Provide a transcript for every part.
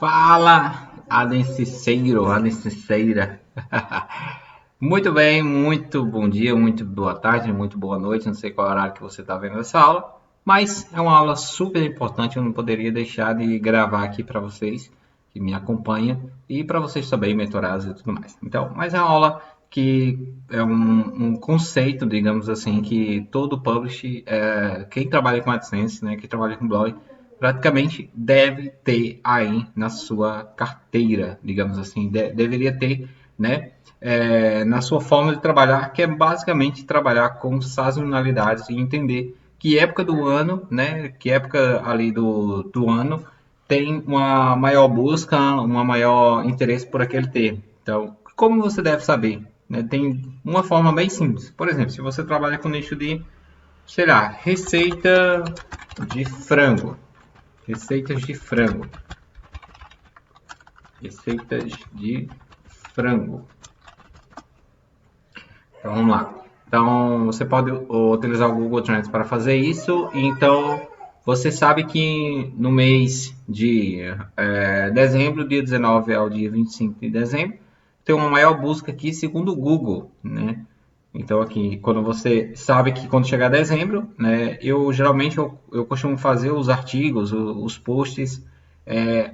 Fala, Adenceiro, Adenceira. Muito bem, muito bom dia, muito boa tarde, muito boa noite. Não sei qual horário que você está vendo essa aula, mas é uma aula super importante. Eu não poderia deixar de gravar aqui para vocês que me acompanham e para vocês também, mentorados e tudo mais. Então, mas é uma aula que é um conceito, digamos assim, que todo publish, quem trabalha com AdSense, né, quem trabalha com blog, praticamente deve ter aí na sua carteira, digamos assim, deveria ter, né, na sua forma de trabalhar, que é basicamente trabalhar com sazonalidades e entender que época do ano, né, que época ali do ano tem uma maior busca, uma maior interesse por aquele termo. Então, como você deve saber? Né, tem uma forma bem simples. Por exemplo, se você trabalha com nicho de, sei lá, receita de frango, receitas de frango. Receitas de frango. Então vamos lá. Então você pode utilizar o Google Trends para fazer isso. Então você sabe que no mês de dezembro, dia 19 ao dia 25 de dezembro, tem uma maior busca aqui segundo o Google, né? Então aqui, quando você sabe que quando chegar dezembro, né, eu costumo fazer os artigos, os posts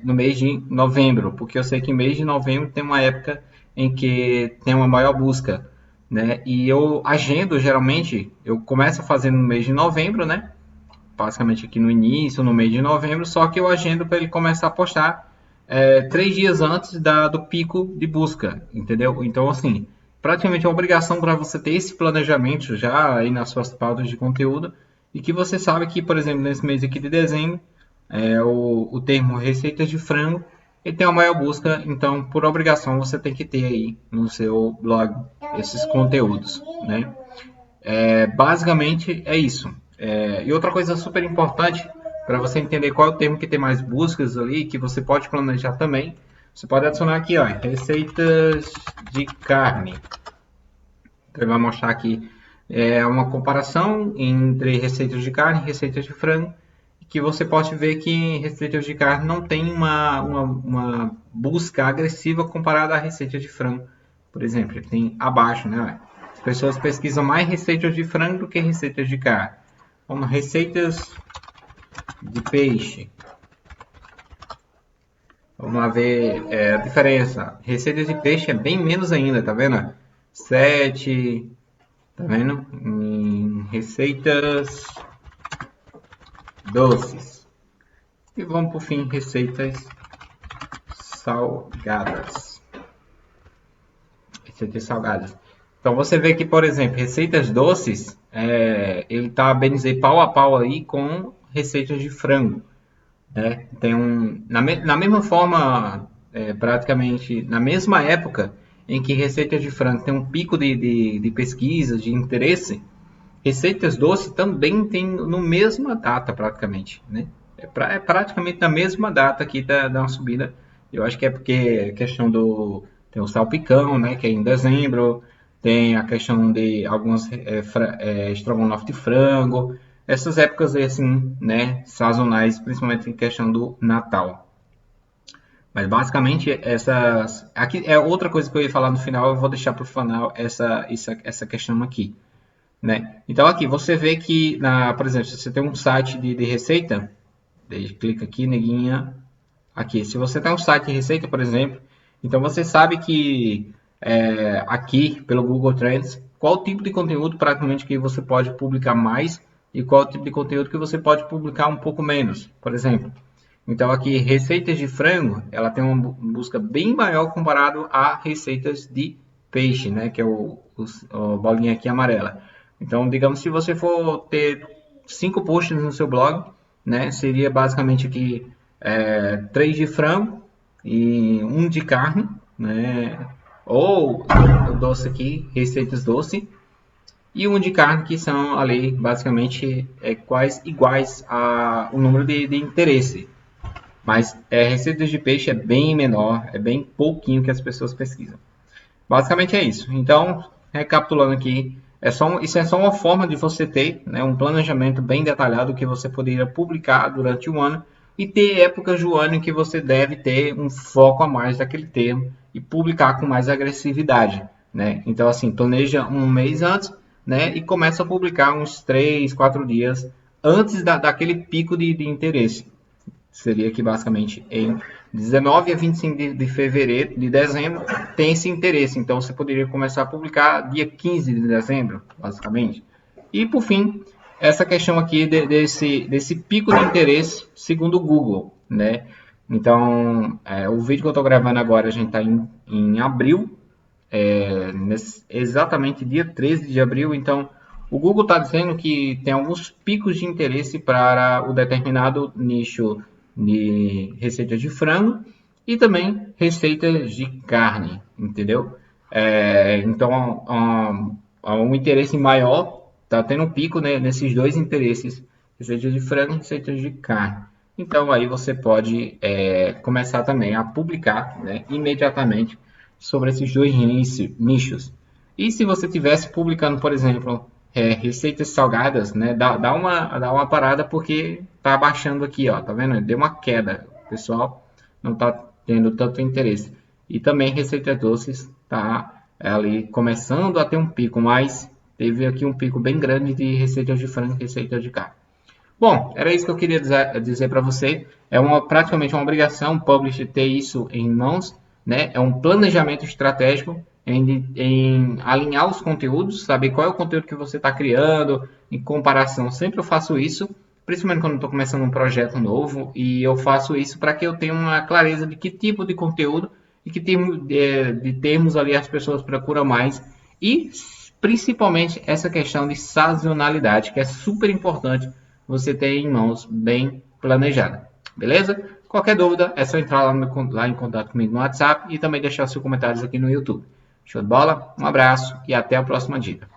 no mês de novembro, porque eu sei que mês de novembro tem uma época em que tem uma maior busca, né? E eu agendo geralmente, eu começo a fazer no mês de novembro, né? Basicamente aqui no início, no mês de novembro, só que eu agendo para ele começar a postar 3 dias antes do pico de busca, entendeu? Então, assim, praticamente é uma obrigação para você ter esse planejamento já aí nas suas pautas de conteúdo e que você sabe que, por exemplo, nesse mês aqui de dezembro, o termo receitas de frango ele tem uma maior busca, então, por obrigação, você tem que ter aí no seu blog esses conteúdos, né? Basicamente é isso. E outra coisa super importante para você entender qual é o termo que tem mais buscas ali, que você pode planejar também, você pode adicionar aqui, ó, receitas de carne. Então, ele vai mostrar aqui uma comparação entre receitas de carne e receitas de frango, que você pode ver que receitas de carne não tem uma busca agressiva comparada à receita de frango. Por exemplo, tem abaixo, né? As pessoas pesquisam mais receitas de frango do que receitas de carne. Vamos, receitas de peixe. Vamos lá ver a diferença. Receitas de peixe é bem menos ainda, tá vendo? 7, tá vendo? Receitas doces. E vamos por fim, receitas salgadas. Receitas salgadas. Então você vê que, por exemplo, receitas doces, ele está bem dizer pau a pau aí com receitas de frango. Né? Na mesma forma, praticamente na mesma época em que receitas de frango tem um pico de pesquisa, de interesse, receitas doces também tem no mesma data praticamente, né? Praticamente na mesma data aqui da uma subida. Eu acho que é porque é questão tem o salpicão, né? Que é em dezembro. Tem a questão de alguns estrogonofe de frango. Essas épocas assim, né? Sazonais, principalmente em questão do Natal. Mas basicamente essas. Aqui é outra coisa que eu ia falar no final. Eu vou deixar para o final essa questão aqui, né? Então aqui você vê que, por exemplo, se você tem um site de receita, clica aqui, neguinha, aqui. Se você tem um site de receita, por exemplo, então você sabe que aqui pelo Google Trends, qual tipo de conteúdo praticamente que você pode publicar mais e qual tipo de conteúdo que você pode publicar um pouco menos, por exemplo. Então aqui receitas de frango, ela tem uma busca bem maior comparado a receitas de peixe, né? Que é o bolinha aqui amarela. Então, digamos, se você for ter 5 posts no seu blog, né? Seria basicamente aqui 3 de frango e um de carne, né? Ou o doce aqui, receitas doce, e um de carne que são ali basicamente quase iguais ao número de interesse. Mas receitas de peixe é bem menor, é bem pouquinho que as pessoas pesquisam. Basicamente é isso. Então, recapitulando aqui, isso é só uma forma de você ter, né, um planejamento bem detalhado que você poderia publicar durante um ano e ter épocas do ano em que você deve ter um foco a mais daquele termo e publicar com mais agressividade, né? Então, assim, planeja um mês antes, né? E começa a publicar uns 3, 4 dias antes daquele pico de interesse. Seria que basicamente em 19 a 25 de fevereiro, de dezembro, tem esse interesse. Então você poderia começar a publicar dia 15 de dezembro, basicamente. E por fim, essa questão aqui desse pico de interesse segundo o Google, né? Então, o vídeo que eu estou gravando agora, a gente está em abril, exatamente dia 13 de abril. Então, o Google está dizendo que tem alguns picos de interesse para o determinado nicho de receitas de frango e também receitas de carne, entendeu? Então, um interesse maior está tendo um pico, né, nesses dois interesses, receitas de frango e receitas de carne. Então, aí você pode começar também a publicar, né, imediatamente sobre esses dois nichos. E se você tivesse publicando, por exemplo, receitas salgadas, né, dá uma parada porque tá baixando aqui, ó, tá vendo? Deu uma queda, o pessoal não tá tendo tanto interesse. E também receitas doces tá ali começando a ter um pico, mas teve aqui um pico bem grande de receitas de frango e receitas de carne. Bom, era isso que eu queria dizer para você. Praticamente uma obrigação o publisher ter isso em mãos, né? É um planejamento estratégico em alinhar os conteúdos, saber qual é o conteúdo que você está criando, em comparação. Sempre eu faço isso, principalmente quando estou começando um projeto novo, e eu faço isso para que eu tenha uma clareza de que tipo de conteúdo e que tipo de termos ali as pessoas procuram mais. E principalmente essa questão de sazonalidade, que é super importante você ter em mãos bem planejada. Beleza? Qualquer dúvida é só entrar lá em contato comigo no WhatsApp e também deixar seus comentários aqui no YouTube. Show de bola? Um abraço e até a próxima dica.